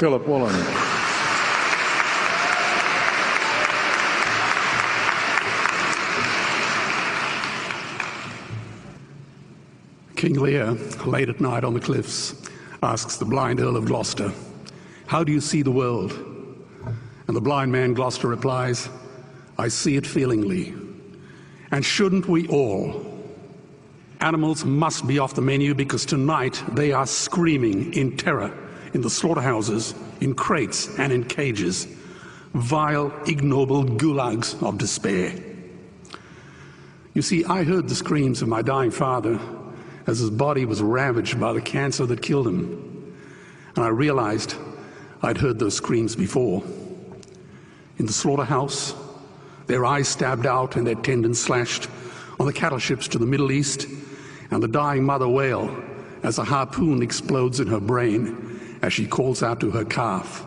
Philip Wollen. King Lear, late at night on the cliffs, asks the blind Earl of Gloucester, "How do you see the world?" And the blind man Gloucester replies, "I see it feelingly. And shouldn't we all? Animals must be off the menu because tonight they are screaming in terror in the slaughterhouses, in crates and in cages, vile, ignoble gulags of despair." You see, I heard the screams of my dying father as his body was ravaged by the cancer that killed him. And I realized I'd heard those screams before. In the slaughterhouse, their eyes stabbed out and their tendons slashed, on the cattle ships to the Middle East, and the dying mother wail as a harpoon explodes in her brain as she calls out to her calf.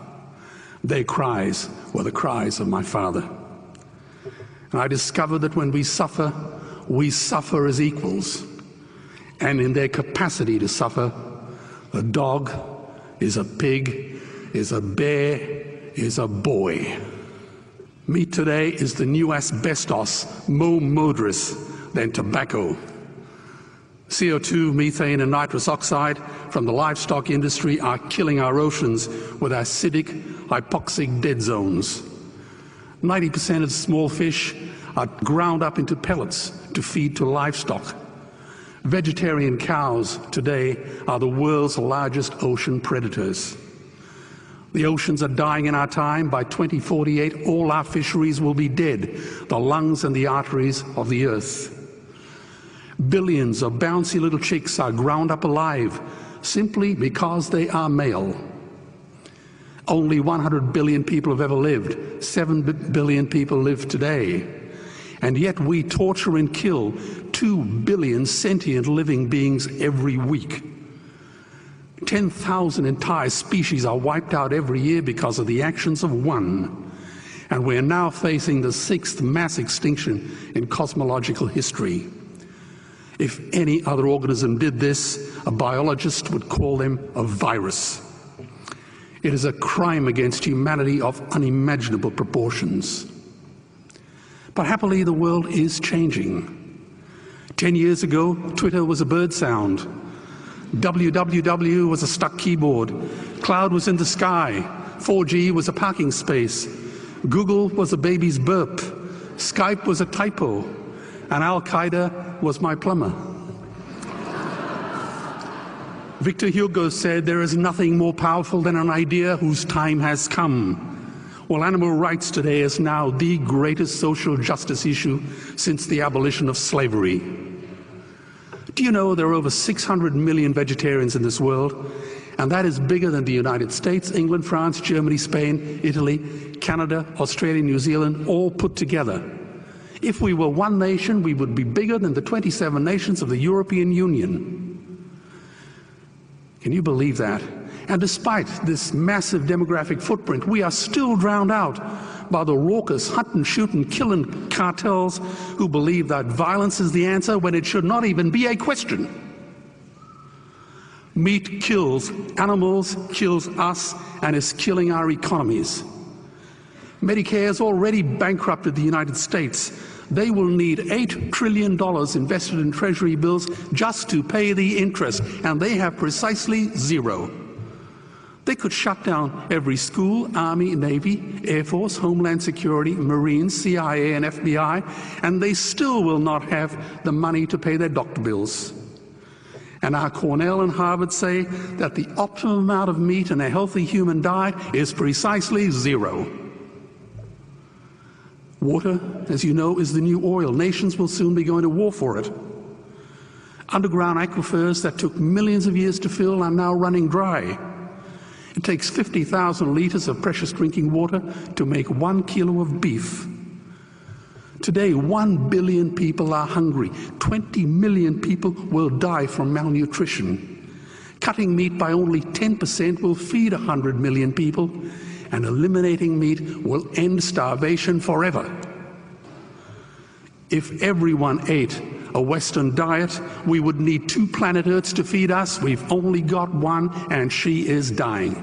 Their cries were the cries of my father. And I discovered that when we suffer as equals. And in their capacity to suffer, a dog is a pig, is a bear, is a boy. Meat today is the new asbestos, more murderous than tobacco. CO2, methane and nitrous oxide from the livestock industry are killing our oceans with acidic, hypoxic dead zones. 90% of small fish are ground up into pellets to feed to livestock. Vegetarian cows today are the world's largest ocean predators. The oceans are dying in our time. By 2048, all our fisheries will be dead, the lungs and the arteries of the earth. Billions of bouncy little chicks are ground up alive simply because they are male. Only 100 billion people have ever lived. 7 billion people live today. And yet we torture and kill 2 billion sentient living beings every week. 10,000 entire species are wiped out every year because of the actions of one. And we're now facing the 6th mass extinction in cosmological history. If any other organism did this, a biologist would call them a virus. It is a crime against humanity of unimaginable proportions. But happily, the world is changing. 10 years ago, Twitter was a bird sound. www was a stuck keyboard. Cloud was in the sky. 4G was a parking space. Google was a baby's burp. Skype was a typo. And Al-Qaeda was my plumber. Victor Hugo said, "There is nothing more powerful than an idea whose time has come." Well, animal rights today is now the greatest social justice issue since the abolition of slavery. Do you know there are over 600 million vegetarians in this world? And that is bigger than the United States, England, France, Germany, Spain, Italy, Canada, Australia, New Zealand, all put together. If we were one nation, we would be bigger than the 27 nations of the European Union. Can you believe that? And despite this massive demographic footprint, we are still drowned out by the raucous hunt and shoot and killing cartels who believe that violence is the answer when it should not even be a question. Meat kills animals, kills us, and is killing our economies. Medicare has already bankrupted the United States. They will need $8 trillion invested in Treasury bills just to pay the interest, and they have precisely zero. They could shut down every school, Army, Navy, Air Force, Homeland Security, Marines, CIA, and FBI, and they still will not have the money to pay their doctor bills. And our Cornell and Harvard say that the optimum amount of meat in a healthy human diet is precisely zero. Water, as you know, is the new oil. Nations will soon be going to war for it. Underground aquifers that took millions of years to fill are now running dry. It takes 50,000 liters of precious drinking water to make 1 kilo of beef. Today, 1 billion people are hungry. 20 million people will die from malnutrition. Cutting meat by only 10% will feed 100 million people, and eliminating meat will end starvation forever. If everyone ate a Western diet, we would need 2 planet Earths to feed us. We've only got one, and she is dying.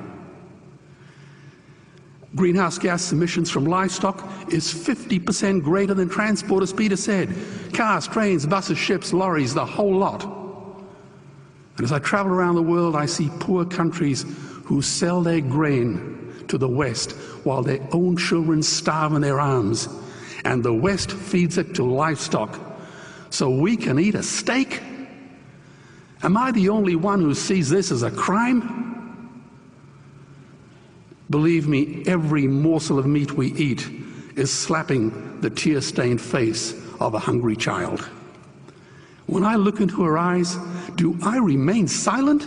Greenhouse gas emissions from livestock is 50% greater than transport, as Peter said. Cars, trains, buses, ships, lorries, the whole lot. And as I travel around the world, I see poor countries who sell their grain to the West while their own children starve in their arms. And the West feeds it to livestock so we can eat a steak? Am I the only one who sees this as a crime? Believe me, every morsel of meat we eat is slapping the tear-stained face of a hungry child. When I look into her eyes, do I remain silent?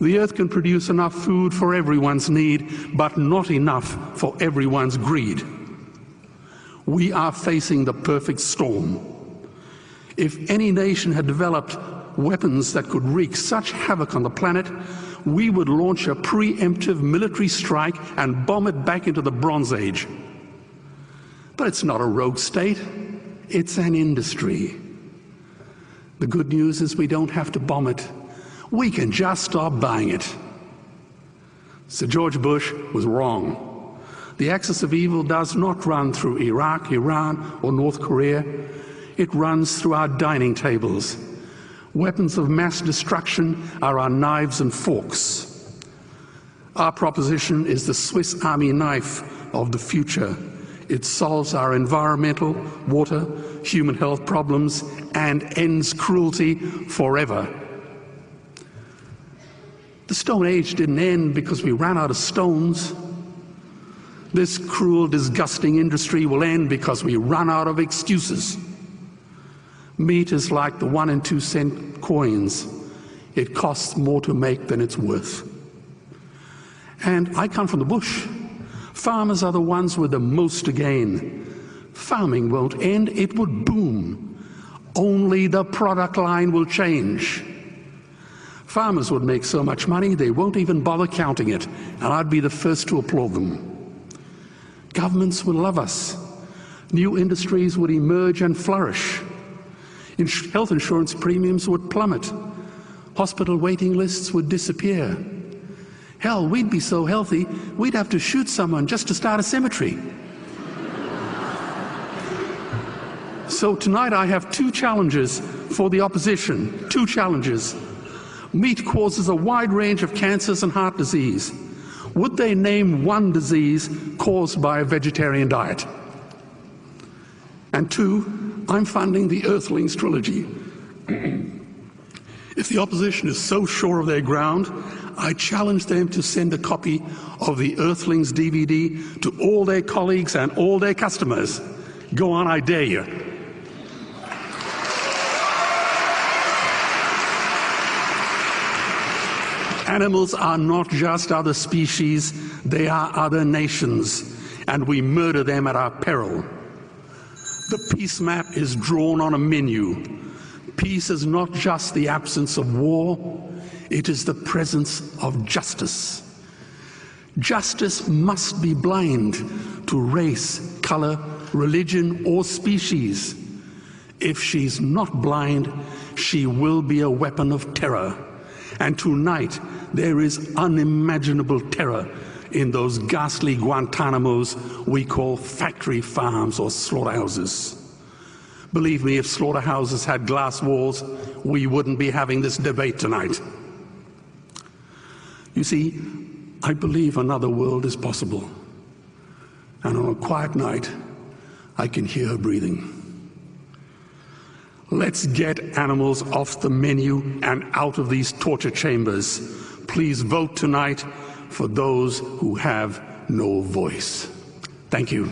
The earth can produce enough food for everyone's need, but not enough for everyone's greed. We are facing the perfect storm. If any nation had developed weapons that could wreak such havoc on the planet, we would launch a preemptive military strike and bomb it back into the Bronze Age. But it's not a rogue state, it's an industry. The good news is we don't have to bomb it. We can just stop buying it. Sir George Bush was wrong. The axis of evil does not run through Iraq, Iran, or North Korea. It runs through our dining tables. Weapons of mass destruction are our knives and forks. Our proposition is the Swiss Army knife of the future. It solves our environmental, water, human health problems and ends cruelty forever. The Stone Age didn't end because we ran out of stones. This cruel, disgusting industry will end because we run out of excuses. Meat is like the 1 and 2 cent coins. It costs more to make than it's worth. And I come from the bush. Farmers are the ones with the most to gain. Farming won't end, it would boom. Only the product line will change. Farmers would make so much money they won't even bother counting it, and I'd be the first to applaud them. Governments would love us. New industries would emerge and flourish. Health insurance premiums would plummet. Hospital waiting lists would disappear. Hell, we'd be so healthy, we'd have to shoot someone just to start a cemetery. So tonight I have 2 challenges for the opposition. 2 challenges. Meat causes a wide range of cancers and heart disease. Would they name one disease caused by a vegetarian diet? And 2, I'm funding the Earthlings trilogy. If the opposition is so sure of their ground, I challenge them to send a copy of the Earthlings DVD to all their colleagues and all their customers. Go on, I dare you. Animals are not just other species, they are other nations, and we murder them at our peril. The peace map is drawn on a menu. Peace is not just the absence of war, it is the presence of justice. Justice must be blind to race, color, religion, or species. If she's not blind, she will be a weapon of terror. And tonight, there is unimaginable terror in those ghastly Guantanamos we call factory farms or slaughterhouses. Believe me, if slaughterhouses had glass walls, we wouldn't be having this debate tonight. You see, I believe another world is possible. And on a quiet night, I can hear her breathing. Let's get animals off the menu and out of these torture chambers. Please vote tonight for those who have no voice. Thank you.